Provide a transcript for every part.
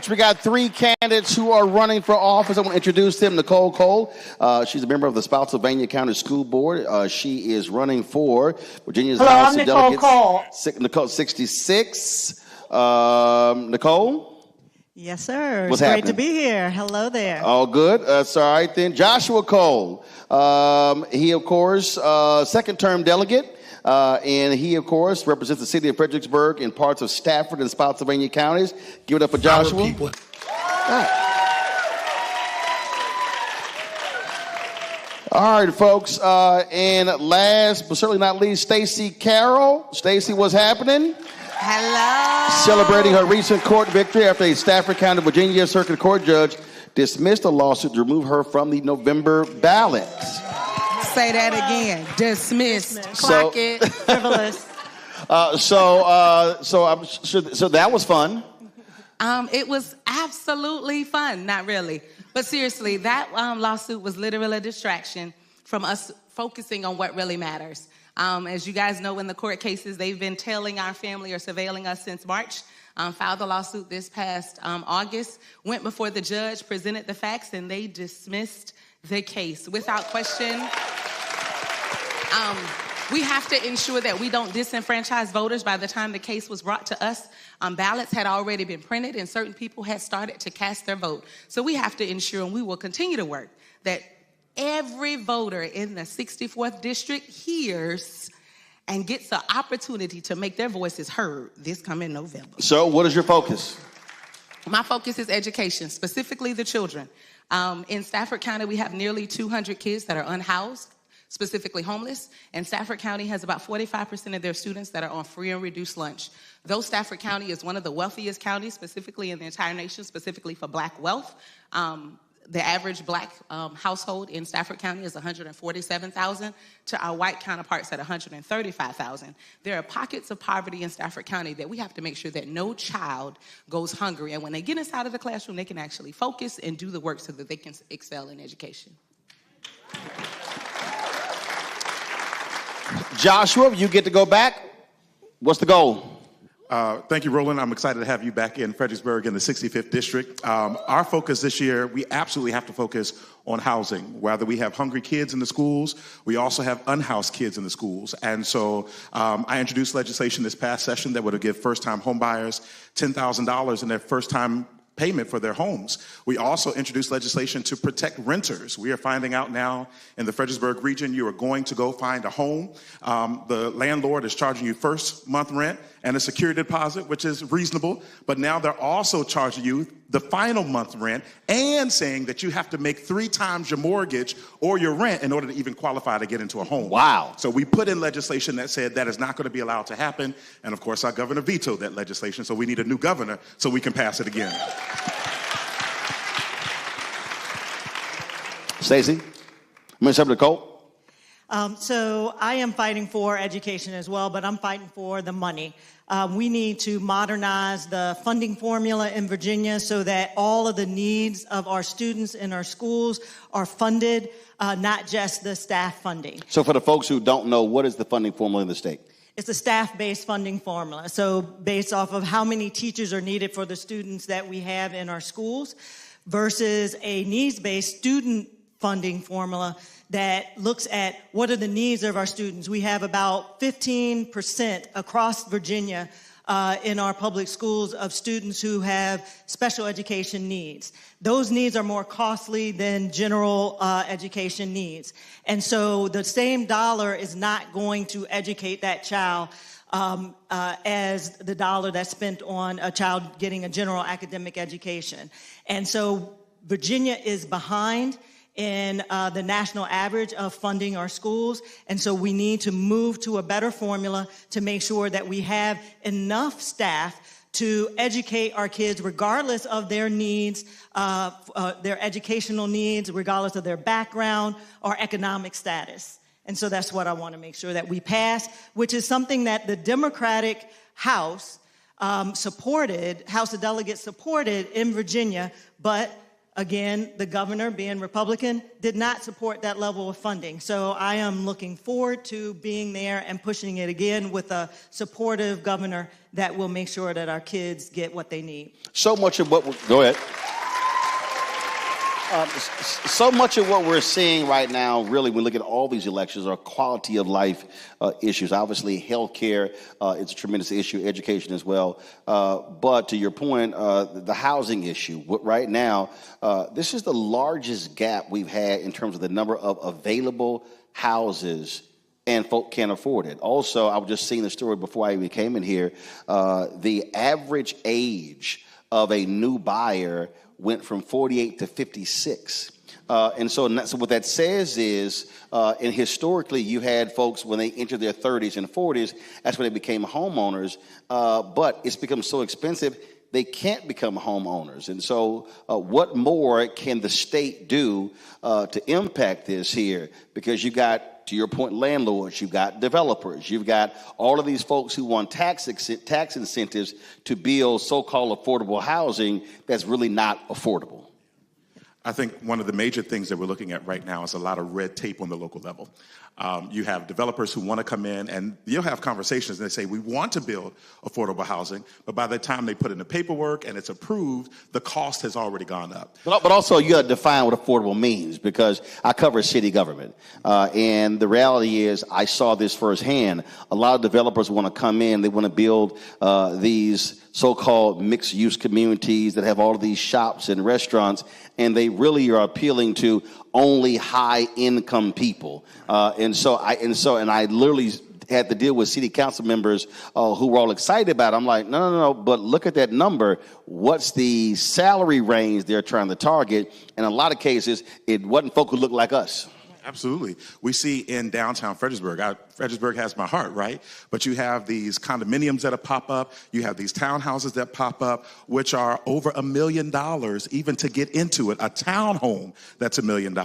We got three candidates who are running for office. I want to introduce them. Nicole Cole. She's a member of the Spotsylvania County School Board. She is running for Virginia's House of Delegates. Nicole Cole. Nicole, 66. Nicole? Yes, sir. What's it's happening? Great to be here. Hello there. All good. That's all right then. Joshua Cole. He, of course, second-term delegate. And he, of course, represents the city of Fredericksburg and parts of Stafford and Spotsylvania counties. Give it up for Joshua. All right, folks. And last but certainly not least, Stacey Carroll. Stacey, what's happening? Hello. Celebrating her recent court victory after a Stafford County, Virginia Circuit Court judge dismissed a lawsuit to remove her from the November ballot. Say that again. Dismissed. Clock it. Frivolous. So that was fun. It was absolutely fun. Not really. But seriously, that lawsuit was literally a distraction from us focusing on what really matters. As you guys know, in the court cases, they've been tailing our family or surveilling us since March. Filed a lawsuit this past August, went before the judge, presented the facts, and they dismissed the case without question. We have to ensure that we don't disenfranchise voters. By the time the case was brought to us, ballots had already been printed and certain people had started to cast their vote. So we have to ensure, and we will continue to work, that every voter in the 64th district hears and gets the opportunity to make their voices heard this coming November. So what is your focus? My focus is education, specifically the children. In Stafford County, we have nearly 200 kids that are unhoused, specifically homeless, and Stafford County has about 45% of their students that are on free and reduced lunch. Though Stafford County is one of the wealthiest counties, specifically in the entire nation, specifically for black wealth, the average black household in Stafford County is $147,000 to our white counterparts at $135,000. There are pockets of poverty in Stafford County that we have to make sure that no child goes hungry, and when they get inside of the classroom, they can actually focus and do the work so that they can excel in education. Joshua, you get to go back. What's the goal? Thank you, Roland. I'm excited to have you back in Fredericksburg in the 65th District. Our focus this year, we absolutely have to focus on housing. Whether we have hungry kids in the schools, we also have unhoused kids in the schools. And so I introduced legislation this past session that would give first-time homebuyers $10,000 in their first-time payment for their homes. We also introduced legislation to protect renters. We are finding out now in the Fredericksburg region, you are going to go find a home. The landlord is charging you first month rent and a security deposit, which is reasonable. But now they're also charging you the final month rent and saying that you have to make 3 times your mortgage or your rent in order to even qualify to get into a home. Wow. So we put in legislation that said that is not going to be allowed to happen. And of course, our governor vetoed that legislation. So we need a new governor so we can pass it again. Stacey, Minister Nicole. So I am fighting for education as well, but I'm fighting for the money. We need to modernize the funding formula in Virginia so that all of the needs of our students in our schools are funded, not just the staff funding. So for the folks who don't know, what is the funding formula in the state? It's a staff-based funding formula. So based off of how many teachers are needed for the students that we have in our schools versus a needs-based student funding formula that looks at what are the needs of our students. We have about 15% across Virginia in our public schools of students who have special education needs. Those needs are more costly than general education needs. And so the same dollar is not going to educate that child as the dollar that's spent on a child getting a general academic education. And so Virginia is behind in the national average of funding our schools. And so we need to move to a better formula to make sure that we have enough staff to educate our kids regardless of their needs, their educational needs, regardless of their background or economic status. And so that's what I want to make sure that we pass, which is something that the Democratic House House of Delegates supported in Virginia, but Again, the governor, being Republican, did not support that level of funding. So I am looking forward to being there and pushing it again with a supportive governor that will make sure that our kids get what they need. So much of what go ahead. So much of what we're seeing right now, really, when we look at all these elections, are quality of life issues. Obviously, healthcare is a tremendous issue, education as well. But to your point, the housing issue, right now, this is the largest gap we've had in terms of the number of available houses, and folk can't afford it. Also, I was just seeing the story before I even came in here. The average age of a new buyer went from 48 to 56. And so what that says is, and historically you had folks when they entered their 30s and 40s, that's when they became homeowners. But it's become so expensive, they can't become homeowners. And so what more can the state do to impact this here? Because you've got, to your point, landlords, you've got developers, you've got all of these folks who want tax incentives to build so-called affordable housing that's really not affordable. I think one of the major things that we're looking at right now is a lot of red tape on the local level. You have developers who want to come in, and you'll have conversations, and they say, we want to build affordable housing, but by the time they put in the paperwork and it's approved, the cost has already gone up. But also, you got to define what affordable means, because I cover city government, and the reality is, I saw this firsthand. A lot of developers want to come in, they want to build these so-called mixed-use communities that have all of these shops and restaurants, and they really are appealing to only high-income people. And I literally had to deal with city council members who were all excited about it. I'm like, no, but look at that number. What's the salary range they're trying to target? In a lot of cases, it wasn't folk who looked like us. Absolutely. We see in downtown Fredericksburg, Fredericksburg has my heart, right? But you have these condominiums that pop up. You have these townhouses that pop up, which are over $1 million even to get into it. A townhome that's $1 million.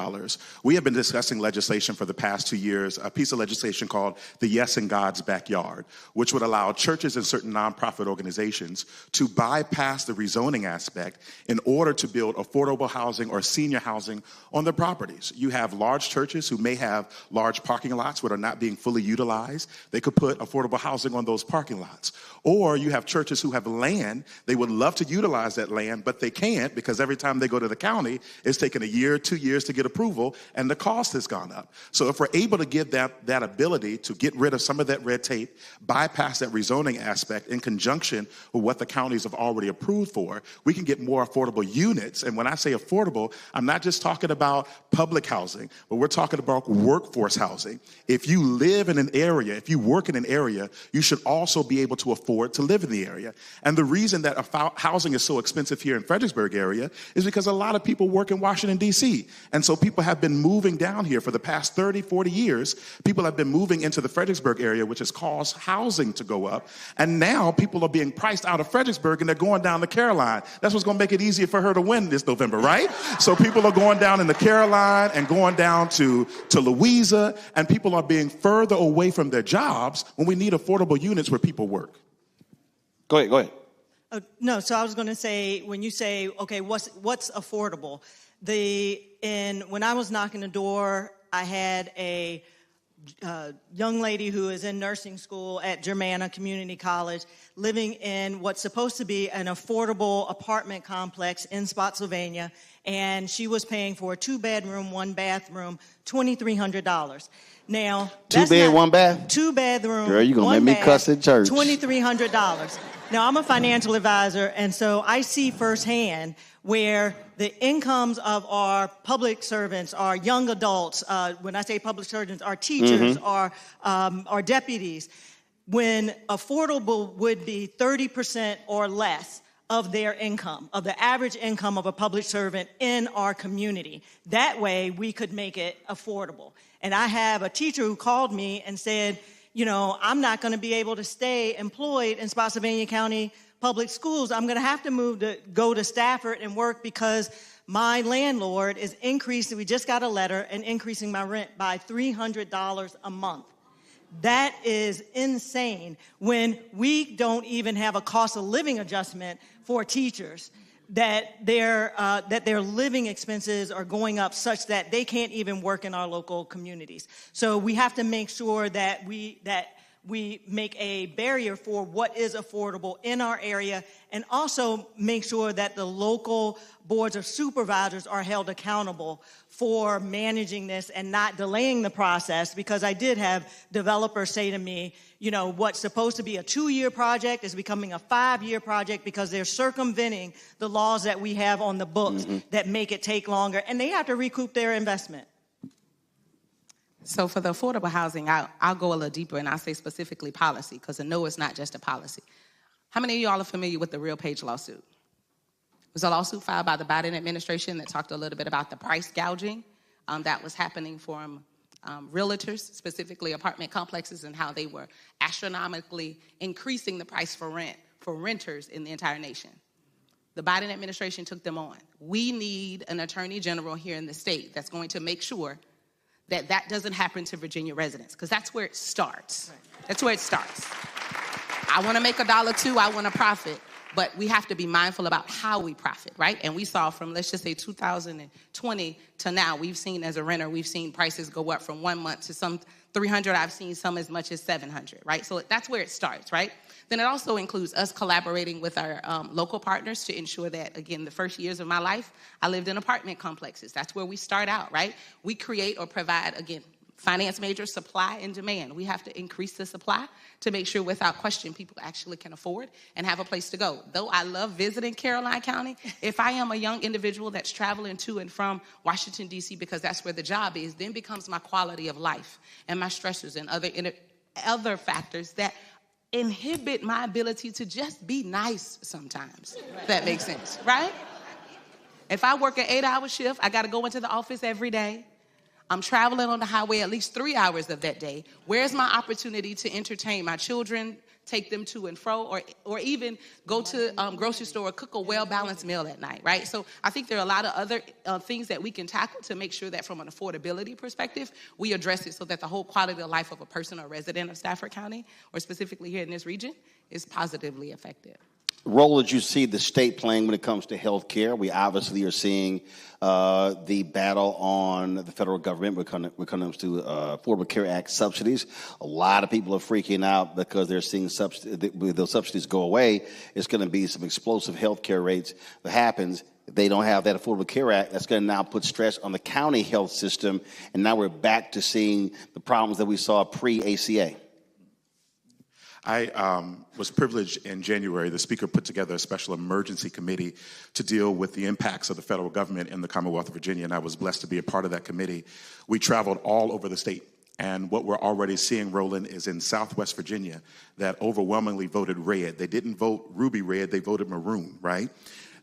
We have been discussing legislation for the past 2 years, a piece of legislation called the Yes in God's Backyard, which would allow churches and certain nonprofit organizations to bypass the rezoning aspect in order to build affordable housing or senior housing on their properties. You have large churches who may have large parking lots that are not being fully utilized. They could put affordable housing on those parking lots. Or you have churches who have land. They would love to utilize that land, but they can't because every time they go to the county, it's taken a year, 2 years to get approval, and the cost has gone up. So if we're able to give that ability to get rid of some of that red tape, bypass that rezoning aspect in conjunction with what the counties have already approved for, we can get more affordable units. And when I say affordable, I'm not just talking about public housing, but we're talking about workforce housing. If you live in an area, if you work in an area, you should also be able to afford to live in the area. And the reason that housing is so expensive here in Fredericksburg area is because a lot of people work in Washington, D.C. And so people have been moving down here for the past 30, 40 years. People have been moving into the Fredericksburg area, which has caused housing to go up. And now people are being priced out of Fredericksburg and they're going down to Caroline. That's what's going to make it easier for her to win this November, right? So people are going down into Caroline and going down to Louisa, and people are being further away from their jobs when we need affordable units where people work. Go ahead. No, so I was going to say, when you say, okay, what's affordable? When I was knocking the door, I had a young lady who is in nursing school at Germanna Community College, living in what's supposed to be an affordable apartment complex in Spotsylvania, and she was paying for a 2-bedroom, 1-bathroom, $2,300. Now, 2 bed, 1 bath? 2-bedroom. Girl, you gonna make me cuss in church. $2,300. Now, I'm a financial advisor, and so I see firsthand where the incomes of our public servants, our young adults, when I say public servants, our teachers, our deputies, when affordable would be 30% or less of their income, of the average income of a public servant in our community. That way, we could make it affordable. And I have a teacher who called me and said, I'm not going to be able to stay employed in Spotsylvania County Public Schools. I'm going to have to go to Stafford and work because my landlord is increasing. We just got a letter and increasing my rent by $300 a month. That is insane when we don't even have a cost of living adjustment for teachers. that their living expenses are going up such that they can't even work in our local communities. So we have to make sure that we make a barrier for what is affordable in our area, and also make sure that the local boards of supervisors are held accountable for managing this and not delaying the process, because I did have developers say to me, you know, what's supposed to be a 2-year project is becoming a 5-year project because they're circumventing the laws that we have on the books that make it take longer, and they have to recoup their investment. So for the affordable housing, I'll go a little deeper, and I'll say specifically policy, because I know it's not just a policy. How many of y'all are familiar with the Real Page lawsuit? It was a lawsuit filed by the Biden administration that talked a little bit about the price gouging that was happening from realtors, specifically apartment complexes, and how they were astronomically increasing the price for rent for renters in the entire nation. The Biden administration took them on. We need an attorney general here in the state that's going to make sure that that doesn't happen to Virginia residents, because that's where it starts. That's where it starts. I want to make $1 too. I want to profit. But we have to be mindful about how we profit, right? And we saw from, let's just say, 2020 to now, we've seen as a renter, we've seen prices go up from 1 month to some 300. I've seen some as much as 700, right? So that's where it starts, right? Then it also includes us collaborating with our local partners to ensure that, again, the first years of my life, I lived in apartment complexes. That's where we start out, right? We create or provide, again, finance major supply and demand. We have to increase the supply to make sure, without question, people actually can afford and have a place to go. Though I love visiting Caroline County, if I am a young individual that's traveling to and from Washington, D.C., because that's where the job is, then becomes my quality of life and my stressors and other factors that inhibit my ability to just be nice sometimes. If that makes sense, right? If I work an 8-hour shift, I got to go into the office every day. I'm traveling on the highway at least 3 hours of that day. Where's my opportunity to entertain my children, take them to and fro, or even go to grocery store or cook a well-balanced meal at night, right? So I think there are a lot of other things that we can tackle to make sure that from an affordability perspective, we address it so that the whole quality of life of a person or resident of Stafford County, or specifically here in this region, is positively affected. Role that you see the state playing when it comes to health care. We obviously are seeing the battle on the federal government when it comes to Affordable Care Act subsidies. A lot of people are freaking out because they're seeing those subsidies go away. It's going to be some explosive health care rates that happens. If they don't have that Affordable Care Act, that's going to now put stress on the county health system. And now we're back to seeing the problems that we saw pre-ACA. I was privileged in January. The speaker put together a special emergency committee to deal with the impacts of the federal government in the Commonwealth of Virginia, and I was blessed to be a part of that committee. We traveled all over the state, and what we're already seeing, Roland, is in Southwest Virginia that overwhelmingly voted red. They didn't vote ruby red, they voted maroon, right?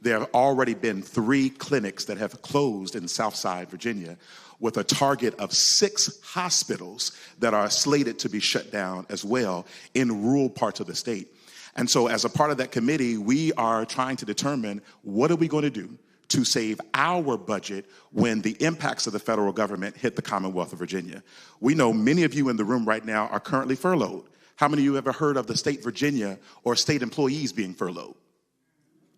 There have already been 3 clinics that have closed in Southside Virginia, with a target of 6 hospitals that are slated to be shut down as well in rural parts of the state. And so as a part of that committee, we are trying to determine what are we going to do to save our budget when the impacts of the federal government hit the Commonwealth of Virginia. We know many of you in the room right now are currently furloughed. How many of you ever heard of the state Virginia or state employees being furloughed?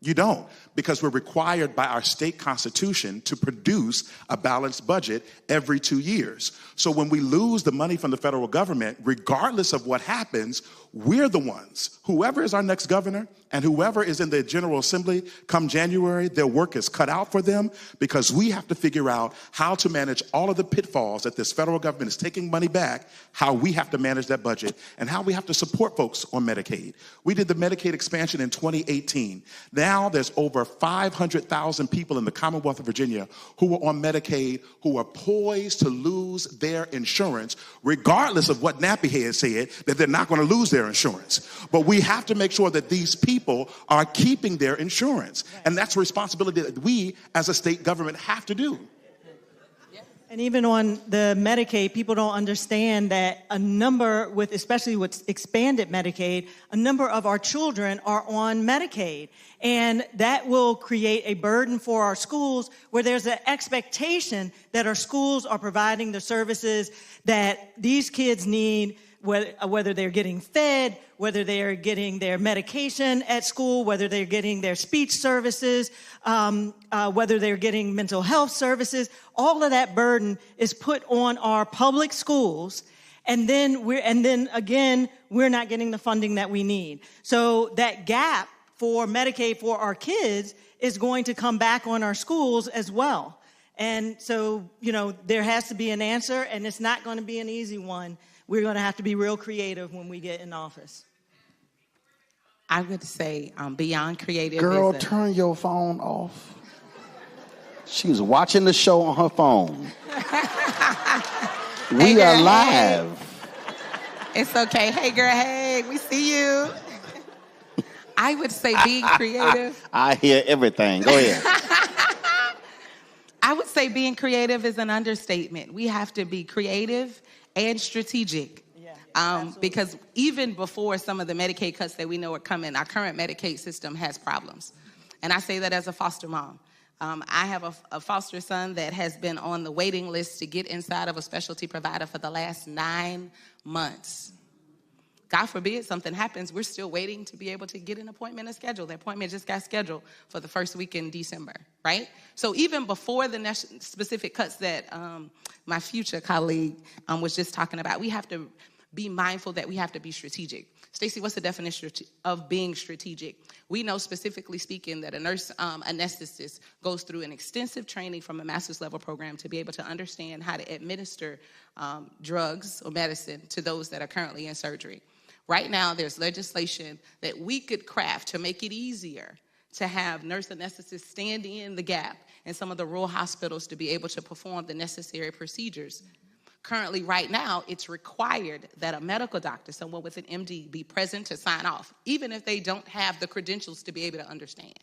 You don't, because we're required by our state constitution to produce a balanced budget every 2 years. So when we lose the money from the federal government, regardless of what happens, we're the ones. Whoever is our next governor and whoever is in the General Assembly come January, their work is cut out for them, because we have to figure out how to manage all of the pitfalls that this federal government is taking money back, how we have to manage that budget, and how we have to support folks on Medicaid. We did the Medicaid expansion in 2018. Now there's over 500,000 people in the Commonwealth of Virginia who are on Medicaid who are poised to lose their insurance, regardless of what Nappyhead said, that they're not going to lose their insurance. But we have to make sure that these people are keeping their insurance. And that's a responsibility that we as a state government have to do. And even on the Medicaid, people don't understand that especially with expanded Medicaid, a number of our children are on Medicaid. And that will create a burden for our schools, where there's an expectation that our schools are providing the services that these kids need whether they're getting fed, whether they're getting their medication at school, whether they're getting their speech services, whether they're getting mental health services. All of that burden is put on our public schools. And then again, we're not getting the funding that we need. So that gap for Medicaid for our kids is going to come back on our schools as well. And so, there has to be an answer, and it's not going to be an easy one. We're going to have to be real creative when we get in office. I would say beyond creative. Girl, turn your phone off. She's watching the show on her phone. We are live. It's okay. Hey, girl, hey, we see you. I would say being creative. I hear everything. Go ahead. I would say being creative is an understatement. We have to be creative and strategic. Because even before some of the Medicaid cuts that we know are coming, our current Medicaid system has problems. And I say that as a foster mom. I have a foster son that has been on the waiting list to get inside of a specialty provider for the last 9 months. God forbid something happens, we're still waiting to be able to get an appointment and schedule. The appointment just got scheduled for the first week in December, right? So even before the specific cuts that my future colleague was just talking about, we have to be mindful that we have to be strategic. Stacey, what's the definition of being strategic? We know, specifically speaking, that a nurse anesthetist goes through an extensive training from a master's level program to be able to understand how to administer drugs or medicine to those that are currently in surgery. Right now, there's legislation that we could craft to make it easier to have nurse anesthetists stand in the gap in some of the rural hospitals to be able to perform the necessary procedures. Currently, right now, it's required that a medical doctor, someone with an MD, be present to sign off, even if they don't have the credentials to be able to understand,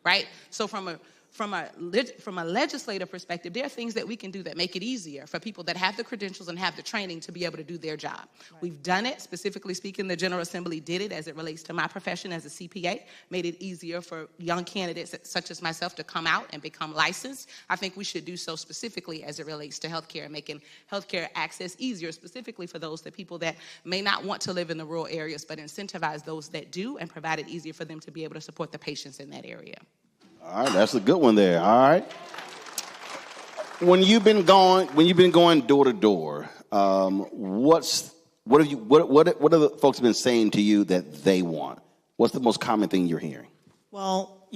right? So from a legislative perspective, there are things that we can do that make it easier for people that have the credentials and have the training to be able to do their job. Right. We've done it, specifically speaking, the General Assembly did it as it relates to my profession as a CPA, made it easier for young candidates such as myself to come out and become licensed. I think we should do so specifically as it relates to healthcare and making healthcare access easier, specifically for those people that may not want to live in the rural areas, but incentivize those that do and provide it easier for them to be able to support the patients in that area. All right, that's a good one there. All right. When you've been going door to door, what have the folks been saying to you that they want? What's the most common thing you're hearing? Well,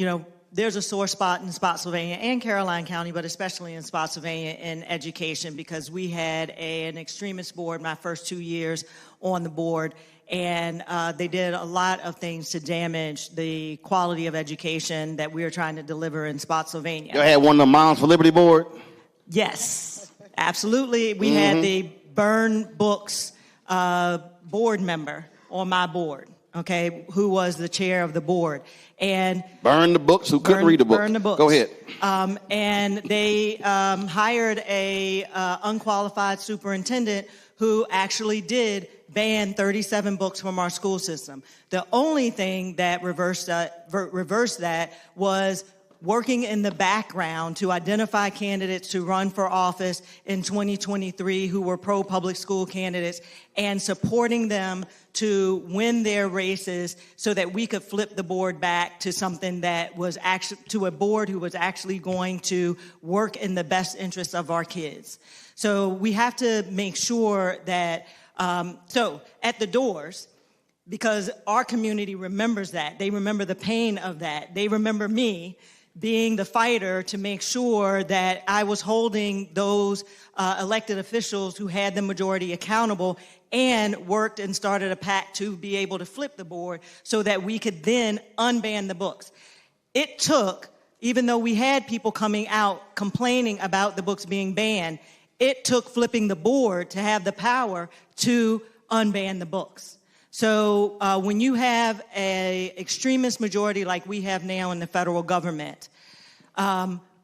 there's a sore spot in Spotsylvania and Caroline County, but especially in Spotsylvania in education, because we had an extremist board my first 2 years on the board. And they did a lot of things to damage the quality of education that we are trying to deliver in Spotsylvania. You had one of the Moms for Liberty board? Yes, absolutely. We had the Burn Books board member on my board, okay, who was the chair of the board. And Burn the books, who couldn't read the book. Burn the books. Go ahead. And they hired a unqualified superintendent who actually did ban 37 books from our school system. The only thing that reversed that was working in the background to identify candidates to run for office in 2023 who were pro-public school candidates and supporting them to win their races so that we could flip the board back to something that was actually to a board who was actually going to work in the best interests of our kids. So we have to make sure that, so at the doors, because our community remembers that. They remember the pain of that. They remember me being the fighter to make sure that I was holding those elected officials who had the majority accountable and worked and started a pact to be able to flip the board so that we could then unban the books. It took, even though we had people coming out complaining about the books being banned, it took flipping the board to have the power to unban the books. So when you have an extremist majority like we have now in the federal government,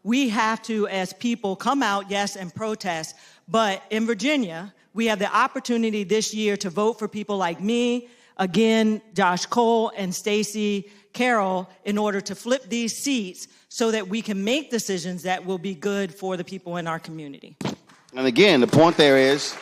we have to, as people, come out, yes, and protest. But in Virginia, we have the opportunity this year to vote for people like me, again, Josh Cole and Stacey Carroll, in order to flip these seats so that we can make decisions that will be good for the people in our community. And again, the point there is,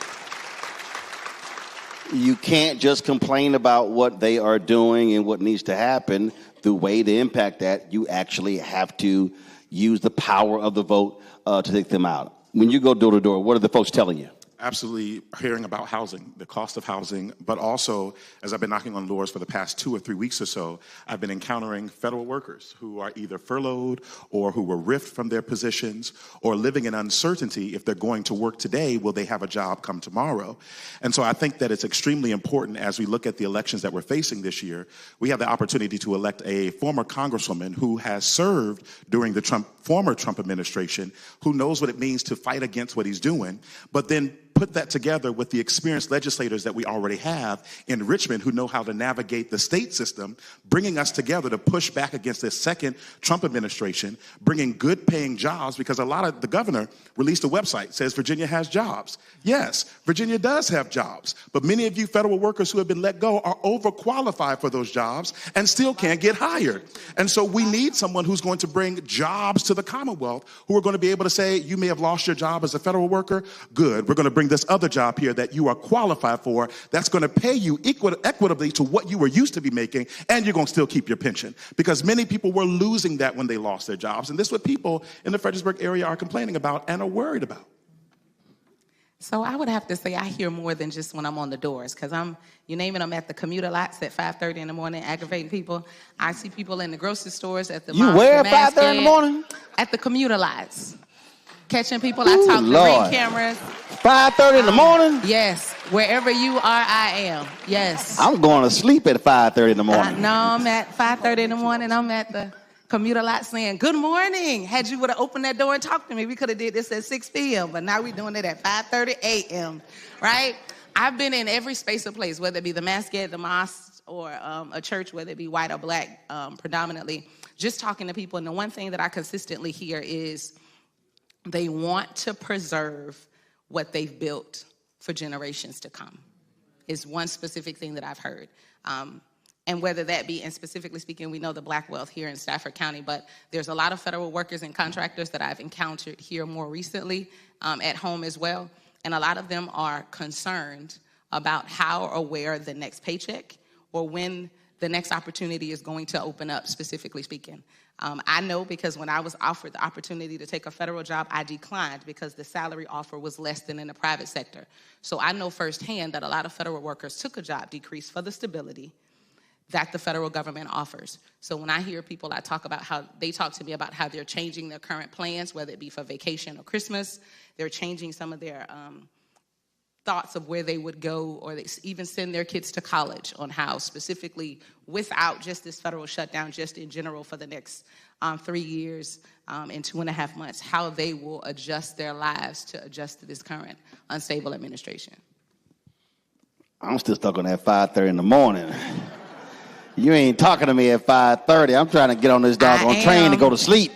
You can't just complain about what they are doing and what needs to happen. The way to impact that, you actually have to use the power of the vote to take them out. When you go door to door, what are the folks telling you? Absolutely hearing about housing, the cost of housing, but also, as I've been knocking on doors for the past 2 or 3 weeks or so, I've been encountering federal workers who are either furloughed or who were ripped from their positions or living in uncertainty if they're going to work today, will they have a job come tomorrow? And so I think that it's extremely important as we look at the elections that we're facing this year, we have the opportunity to elect a former congresswoman who has served during the former Trump administration, who knows what it means to fight against what he's doing, but then put that together with the experienced legislators that we already have in Richmond who know how to navigate the state system, bringing us together to push back against this second Trump administration, bringing good paying jobs, because a lot of the governor released a website, says Virginia has jobs. Yes, Virginia does have jobs, but many of you federal workers who have been let go are overqualified for those jobs and still can't get hired. And so we need someone who's going to bring jobs to the Commonwealth, who are going to be able to say, you may have lost your job as a federal worker. Good, we're going to bring this other job here that you are qualified for that's going to pay you equitably to what you were used to be making, and you're going to still keep your pension. Because many people were losing that when they lost their jobs. And this is what people in the Fredericksburg area are complaining about and are worried about. So I would have to say I hear more than just when I'm on the doors, because you name it, I'm at the commuter lots at 5:30 in the morning aggravating people. I see people in the grocery stores at the You where at 5:30 in the morning? At the commuter lots. Catching people, I talk to ring cameras. 5:30 in the morning? Yes. Wherever you are, I am. Yes. I'm going to sleep at 5:30 in the morning. No, I'm at 5:30 in the morning. I'm at the commuter lot saying, good morning. Had you would have opened that door and talked to me, we could have did this at 6 p.m., but now we're doing it at 5:30 a.m., right? I've been in every space or place, whether it be the masjid, the mosque, or a church, whether it be white or black, predominantly, just talking to people. And the one thing that I consistently hear is they want to preserve what they've built for generations to come, is one specific thing that I've heard. And whether that be, and specifically speaking, we know the black wealth here in Stafford County, but there's a lot of federal workers and contractors that I've encountered here more recently at home as well. And a lot of them are concerned about how or where the next paycheck or when the next opportunity is going to open up, specifically speaking. I know because when I was offered the opportunity to take a federal job, I declined because the salary offer was less than in the private sector. So I know firsthand that a lot of federal workers took a job decrease for the stability that the federal government offers. So when I hear people, I talk about how they talk to me about how they're changing their current plans, whether it be for vacation or Christmas, they're changing some of their thoughts of where they would go, or they even send their kids to college, on how specifically, without just this federal shutdown, just in general for the next 3 years and 2.5 months, how they will adjust their lives to adjust to this current unstable administration. I'm still stuck on that 5:30 in the morning. You ain't talking to me at 5:30. I'm trying to get on this doggone train to go to sleep.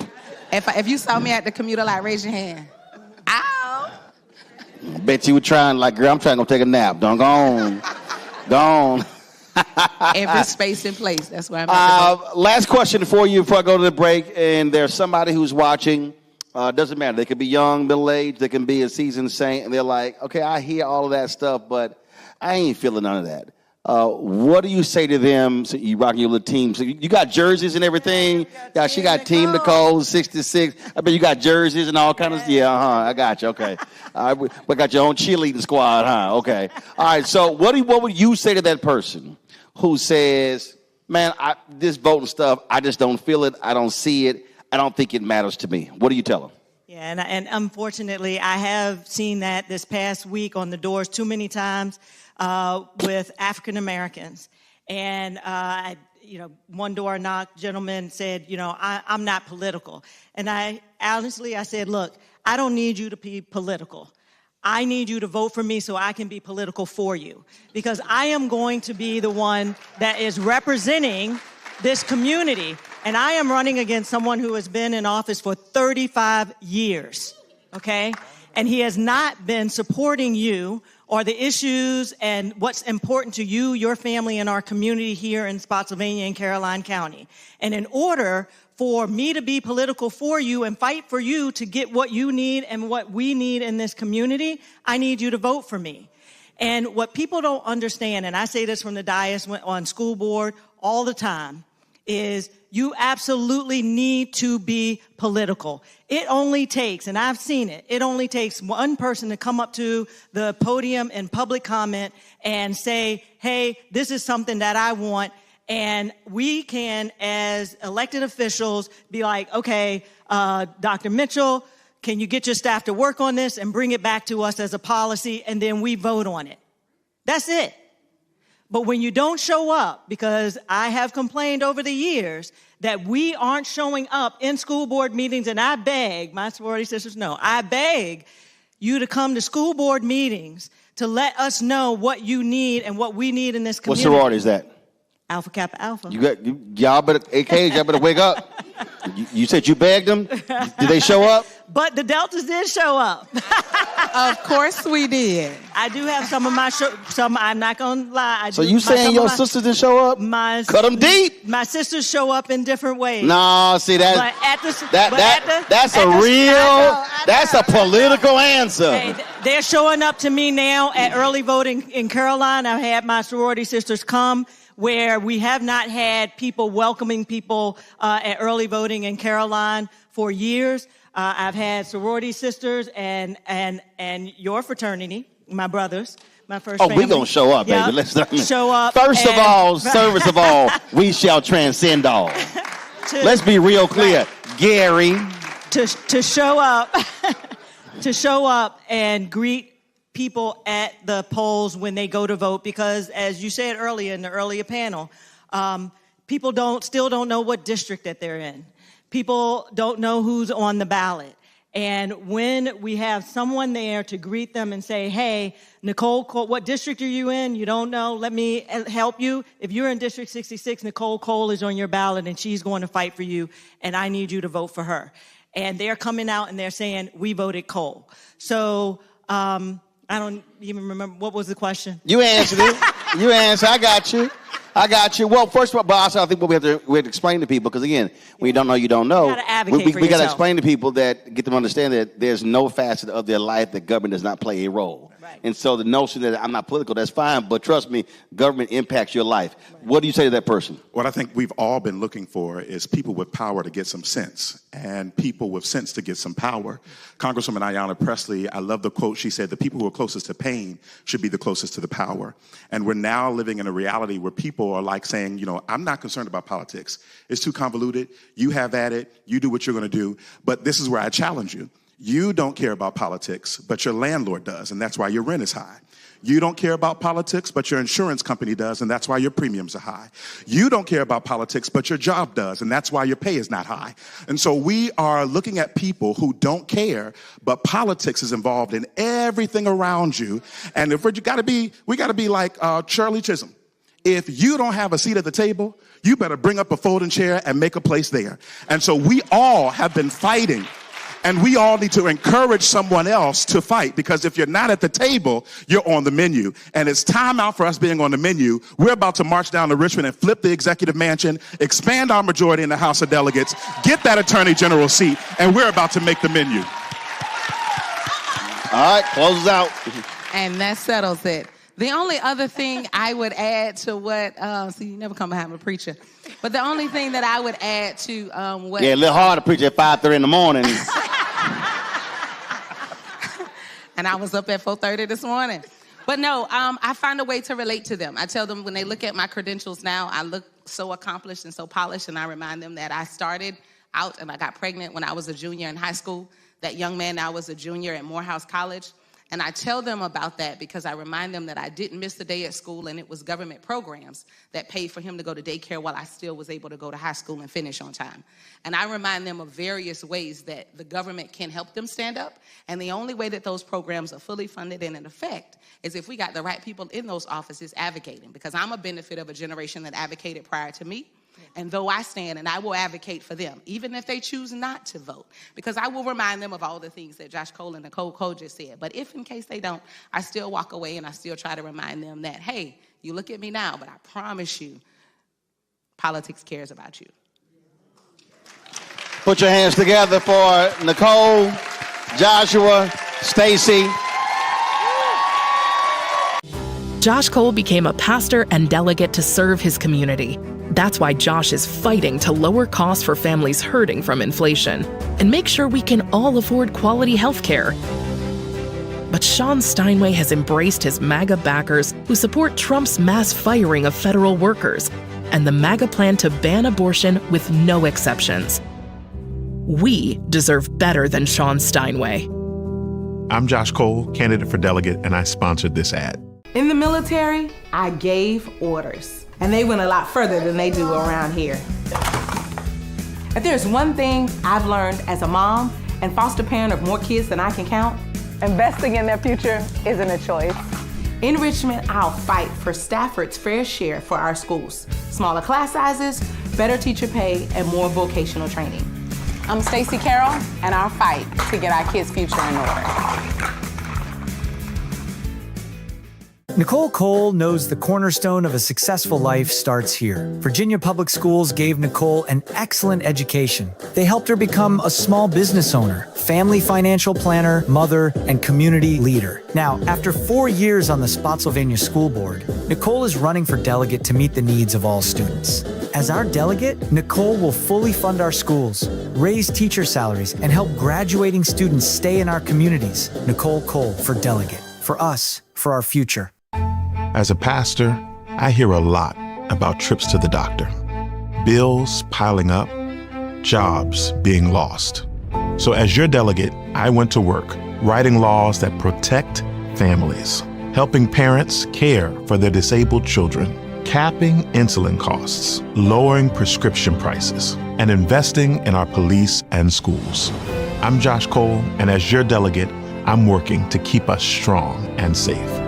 If you saw me at the commuter lot, raise your hand. Ow! Bet you were trying, like, girl, I'm trying to go take a nap. Don't go on. Go on. Every space in place. That's where I'm at. Last question for you before I go to the break. And there's somebody who's watching. Doesn't matter. They could be young, middle-aged. They can be a seasoned saint. And they're like, okay, I hear all of that stuff, but I ain't feeling none of that. What do you say to them? So you rocking your little team. So you got jerseys and everything. Yeah, she got Team Nicole 66. I bet you got jerseys and all kinds of. Yeah, I got you. Okay, we got your own cheerleading squad, huh? Okay. All right. So what would you say to that person who says, "Man, this voting stuff, I just don't feel it. I don't see it. I don't think it matters to me." What do you tell them? Yeah, and unfortunately, I have seen that this past week on the doors too many times. With African Americans, and one door knock, gentleman said, I'm not political, and I said, look, I don't need you to be political. I need you to vote for me so I can be political for you, because I am going to be the one that is representing this community, and I am running against someone who has been in office for 35 years, okay? And he has not been supporting you or the issues and what's important to you, your family, and our community here in Spotsylvania and Caroline County. And in order for me to be political for you and fight for you to get what you need and what we need in this community, I need you to vote for me. And what people don't understand, and I say this from the dais on school board all the time, is you absolutely need to be political. It only takes, and I've seen it, it only takes one person to come up to the podium in public comment and say, hey, this is something that I want. And we can, as elected officials, be like, okay, Dr. Mitchell, can you get your staff to work on this and bring it back to us as a policy, and then we vote on it. That's it. But when you don't show up, because I have complained over the years that we aren't showing up in school board meetings, and I beg, my sorority sisters know, I beg you to come to school board meetings to let us know what you need and what we need in this community. What sorority is that? Alpha Kappa Alpha. Y'all better, AKs, y'all better wake up. You said you begged them? Did they show up? But the Deltas did show up. Of course we did. I do have some of my, I'm not going to lie. So you saying your sisters didn't show up? Cut them deep. My sisters show up in different ways. No, see, that's a political answer. Hey, they're showing up to me now at early voting in Caroline. I've had my sorority sisters come, where we have not had people welcoming people at early voting in Caroline for years. I've had sorority sisters and your fraternity, my brothers, my first family. We gonna show up, baby. Let's show up. First of all, service of all, we shall transcend all. Let's be real clear, right. Gary. To show up, to show up and greet people at the polls when they go to vote, because as you said earlier in the earlier panel, people still don't know what district that they're in. People don't know who's on the ballot. And when we have someone there to greet them and say, hey, Nicole Cole, what district are you in? You don't know. Let me help you. If you're in District 66, Nicole Cole is on your ballot and she's going to fight for you, and I need you to vote for her. And they're coming out and they're saying, we voted Cole. So I don't even remember. What was the question? You answered it. You answered. I got you. Well, first of all, but also I think what we have to explain to people, because again, when you don't know, you don't know. You got to advocate for yourself. We got to explain to people get them to understand that there's no facet of their life that government does not play a role. Right. And so the notion that I'm not political, that's fine, but trust me, government impacts your life. Right. What do you say to that person? What I think we've all been looking for is people with power to get some sense, and people with sense to get some power. Congresswoman Ayanna Pressley, I love the quote. She said, the people who are closest to pain should be the closest to the power. And we're now living in a reality where people are like saying, I'm not concerned about politics. It's too convoluted. You have at it. You do what you're going to do. But this is where I challenge you. You don't care about politics, but your landlord does, and that's why your rent is high. You don't care about politics, but your insurance company does, and that's why your premiums are high. You don't care about politics, but your job does, and that's why your pay is not high. And so we are looking at people who don't care, but politics is involved in everything around you. And if we got to be like Shirley Chisholm. If you don't have a seat at the table, you better bring up a folding chair and make a place there. And so we all have been fighting. And we all need to encourage someone else to fight, because if you're not at the table, you're on the menu. And it's time out for us being on the menu. We're about to march down to Richmond and flip the executive mansion, expand our majority in the House of Delegates, get that attorney general seat, and we're about to make the menu. All right, close out. And that settles it. The only other thing I would add to what, see, you never come behind a preacher, but the only thing that I would add to what... Yeah, a little hard to preach at 5:30 in the morning. And I was up at 4:30 this morning. But no, I find a way to relate to them. I tell them when they look at my credentials now, I look so accomplished and so polished, and I remind them that I started out and I got pregnant when I was a junior in high school. That young man now was a junior at Morehouse College. And I tell them about that because I remind them that I didn't miss a day at school, and it was government programs that paid for him to go to daycare while I still was able to go to high school and finish on time. And I remind them of various ways that the government can help them stand up. And the only way that those programs are fully funded and in effect is if we got the right people in those offices advocating, because I'm a benefit of a generation that advocated prior to me. And though I stand and I will advocate for them, even if they choose not to vote, because I will remind them of all the things that Josh Cole and Nicole Cole just said. But if in case they don't, I still walk away and I still try to remind them that, hey, you look at me now, but I promise you, politics cares about you. Put your hands together for Nicole, Joshua, Stacy. Josh Cole became a pastor and delegate to serve his community. That's why Josh is fighting to lower costs for families hurting from inflation and make sure we can all afford quality health care. But Sean Steinway has embraced his MAGA backers who support Trump's mass firing of federal workers and the MAGA plan to ban abortion with no exceptions. We deserve better than Sean Steinway. I'm Josh Cole, candidate for delegate, and I sponsored this ad. In the military, I gave orders, and they went a lot further than they do around here. If there's one thing I've learned as a mom and foster parent of more kids than I can count, investing in their future isn't a choice. In Richmond, I'll fight for Stafford's fair share for our schools. Smaller class sizes, better teacher pay, and more vocational training. I'm Stacy Carroll, and I'll fight to get our kids' future in order. Nicole Cole knows the cornerstone of a successful life starts here. Virginia Public Schools gave Nicole an excellent education. They helped her become a small business owner, family financial planner, mother, and community leader. Now, after 4 years on the Spotsylvania School Board, Nicole is running for delegate to meet the needs of all students. As our delegate, Nicole will fully fund our schools, raise teacher salaries, and help graduating students stay in our communities. Nicole Cole for delegate. For us, for our future. As a pastor, I hear a lot about trips to the doctor, bills piling up, jobs being lost. So as your delegate, I went to work writing laws that protect families, helping parents care for their disabled children, capping insulin costs, lowering prescription prices, and investing in our police and schools. I'm Josh Cole, and as your delegate, I'm working to keep us strong and safe.